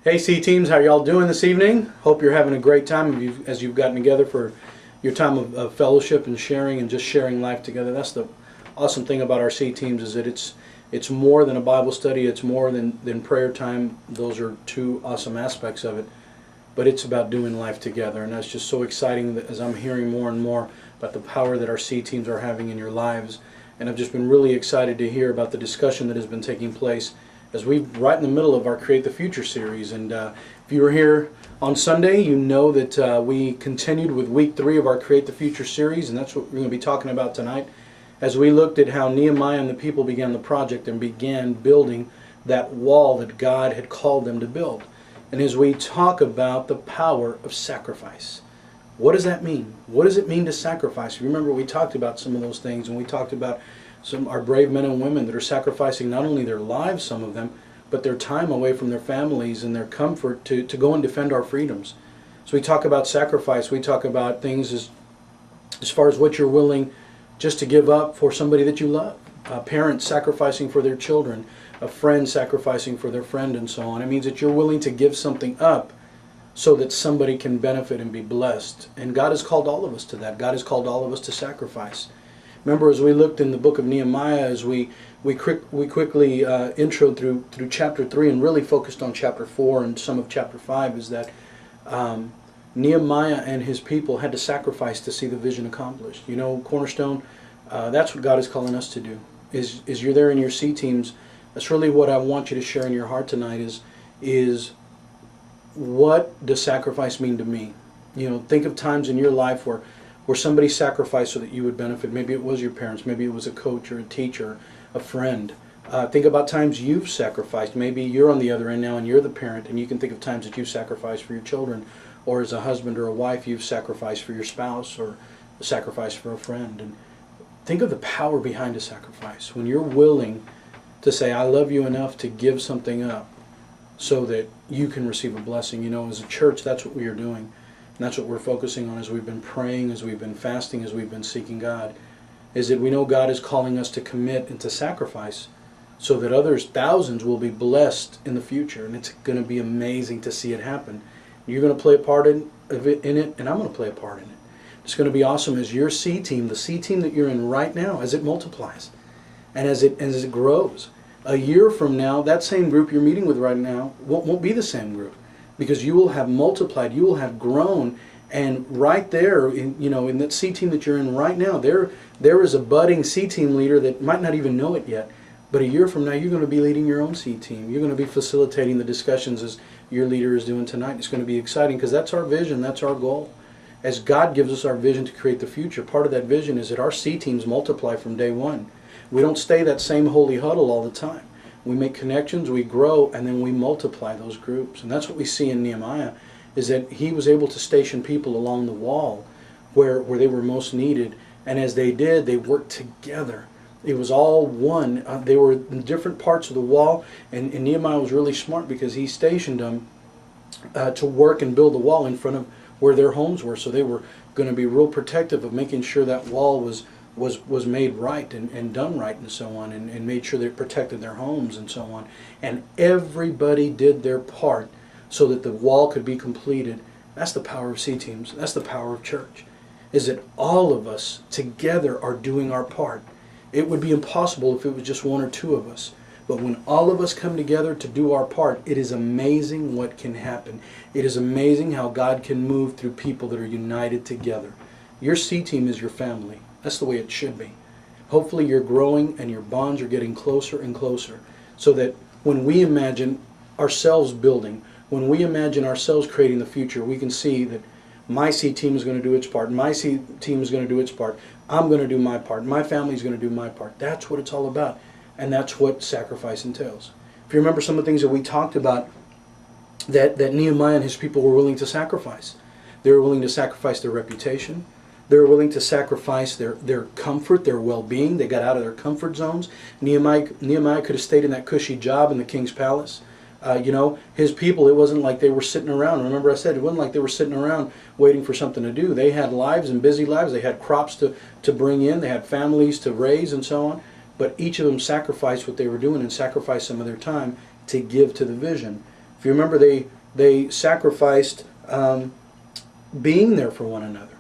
Hey C teams, how y'all doing this evening? Hope you're having a great time as you've gotten together for your time of fellowship and sharing and just sharing life together. That's the awesome thing about our C teams, is that it's more than a Bible study. It's more than prayer time. Those are two awesome aspects of it. But it's about doing life together, and that's just so exciting that as I'm hearing more and more about the power that our C teams are having in your lives. And I've just been really excited to hear about the discussion that has been taking place as we're right in the middle of our Create the Future series. And if you were here on Sunday, you know that we continued with week 3 of our Create the Future series, and that's what we're going to be talking about tonight, as we looked at how Nehemiah and the people began the project and began building that wall that God had called them to build. And as we talk about the power of sacrifice, what does that mean? What does it mean to sacrifice? Remember, we talked about some of those things, and we talked about our brave men and women that are sacrificing not only their lives, some of them, but their time away from their families and their comfort to go and defend our freedoms. So we talk about sacrifice. We talk about things as far as what you're willing just to give up for somebody that you love. Parents sacrificing for their children, a friend sacrificing for their friend, and so on. It means that you're willing to give something up so that somebody can benefit and be blessed. And God has called all of us to that. God has called all of us to sacrifice. Remember, as we looked in the book of Nehemiah, as we quickly introed through chapter 3 and really focused on chapter 4 and some of chapter 5, is that Nehemiah and his people had to sacrifice to see the vision accomplished. You know, Cornerstone, that's what God is calling us to do. Is you're there in your C teams. That's really what I want you to share in your heart tonight, is what does sacrifice mean to me? You know, think of times in your life where somebody sacrificed so that you would benefit. Maybe it was your parents, maybe it was a coach or a teacher, a friend. Think about times you've sacrificed. Maybe you're on the other end now and you're the parent, and you can think of times that you've sacrificed for your children, or as a husband or a wife you've sacrificed for your spouse, or sacrificed for a friend. And think of the power behind a sacrifice. When you're willing to say, I love you enough to give something up so that you can receive a blessing. You know, as a church, that's what we are doing. And that's what we're focusing on as we've been praying, as we've been fasting, as we've been seeking God, is that we know God is calling us to commit and to sacrifice so that others, thousands, will be blessed in the future. And it's going to be amazing to see it happen. You're going to play a part in it, and I'm going to play a part in it. It's going to be awesome as your C team, the C team that you're in right now, as it multiplies and as it grows. A year from now, that same group you're meeting with right now won't be the same group, because you will have multiplied, you will have grown, and right there, in that C team that you're in right now, there is a budding C team leader that might not even know it yet. But a year from now, you're going to be leading your own C team. You're going to be facilitating the discussions as your leader is doing tonight. It's going to be exciting, because that's our vision, that's our goal. As God gives us our vision to create the future, part of that vision is that our C teams multiply from day one. We don't stay that same holy huddle all the time. We make connections, we grow, and then we multiply those groups. And that's what we see in Nehemiah, is that he was able to station people along the wall where they were most needed. And as they did, they worked together. It was all one. They were in different parts of the wall, and Nehemiah was really smart, because he stationed them to work and build the wall in front of where their homes were. So they were going to be real protective of making sure that wall was made right and done right, and so on, and made sure they protected their homes and so on. And everybody did their part so that the wall could be completed. That's the power of C teams. That's the power of church, is that all of us together are doing our part. It would be impossible if it was just one or two of us. But when all of us come together to do our part, it is amazing what can happen. It is amazing how God can move through people that are united together. Your C team is your family. That's the way it should be. Hopefully you're growing and your bonds are getting closer and closer, so that when we imagine ourselves building, when we imagine ourselves creating the future, we can see that my C team is going to do its part, my C team is going to do its part, I'm going to do my part, my family is going to do my part. That's what it's all about, and that's what sacrifice entails. If you remember some of the things that we talked about, that Nehemiah and his people were willing to sacrifice. They were willing to sacrifice their reputation. They were willing to sacrifice their comfort, their well-being. They got out of their comfort zones. Nehemiah could have stayed in that cushy job in the king's palace. His people, it wasn't like they were sitting around. Remember I said, it wasn't like they were sitting around waiting for something to do. They had lives, and busy lives. They had crops to bring in. They had families to raise and so on. But each of them sacrificed what they were doing and sacrificed some of their time to give to the vision. If you remember, they sacrificed being there for one another.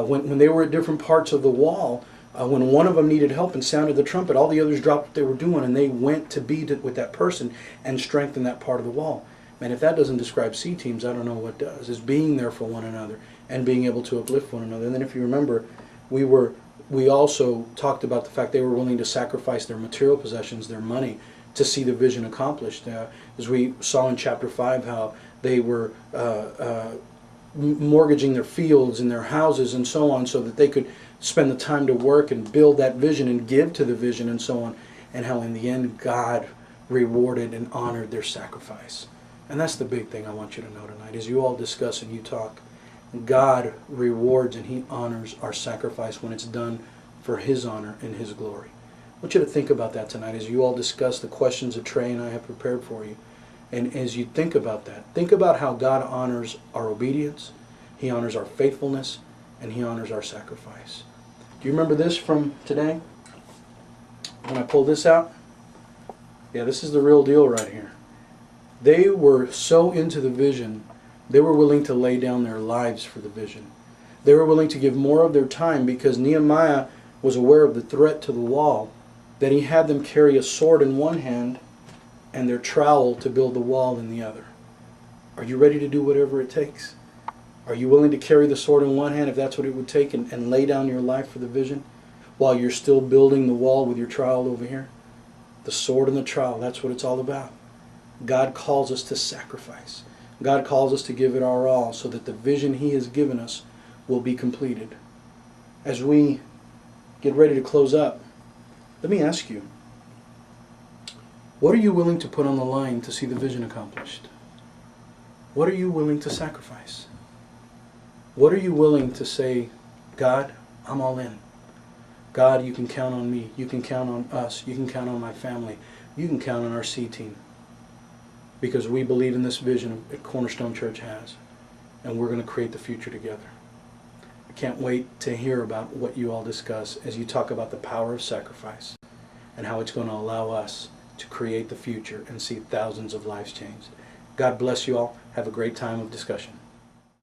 When they were at different parts of the wall, when one of them needed help and sounded the trumpet, all the others dropped what they were doing and they went to be with that person and strengthen that part of the wall. Man, if that doesn't describe C teams, I don't know what does. Is being there for one another and being able to uplift one another. And then if you remember, we also talked about the fact they were willing to sacrifice their material possessions, their money, to see the vision accomplished. As we saw in chapter 5, how they were mortgaging their fields and their houses and so on so that they could spend the time to work and build that vision and give to the vision and so on, and how in the end God rewarded and honored their sacrifice. And that's the big thing I want you to know tonight. As you all discuss and you talk, God rewards and He honors our sacrifice when it's done for His honor and His glory. I want you to think about that tonight as you all discuss the questions that Trey and I have prepared for you. And as you think about that, think about how God honors our obedience, He honors our faithfulness, and He honors our sacrifice. Do you remember this from today? When I pulled this out? Yeah, this is the real deal right here. They were so into the vision, they were willing to lay down their lives for the vision. They were willing to give more of their time because Nehemiah was aware of the threat to the wall, that he had them carry a sword in one hand and their trowel to build the wall in the other. Are you ready to do whatever it takes? Are you willing to carry the sword in one hand if that's what it would take and lay down your life for the vision while you're still building the wall with your trowel over here? The sword and the trowel, that's what it's all about. God calls us to sacrifice. God calls us to give it our all so that the vision He has given us will be completed. As we get ready to close up, let me ask you, what are you willing to put on the line to see the vision accomplished? What are you willing to sacrifice? What are you willing to say, God, I'm all in. God, you can count on me. You can count on us. You can count on my family. You can count on our C team. Because we believe in this vision that Cornerstone Church has. And we're going to create the future together. I can't wait to hear about what you all discuss as you talk about the power of sacrifice and how it's going to allow us to create the future and see thousands of lives changed. God bless you all. Have a great time of discussion.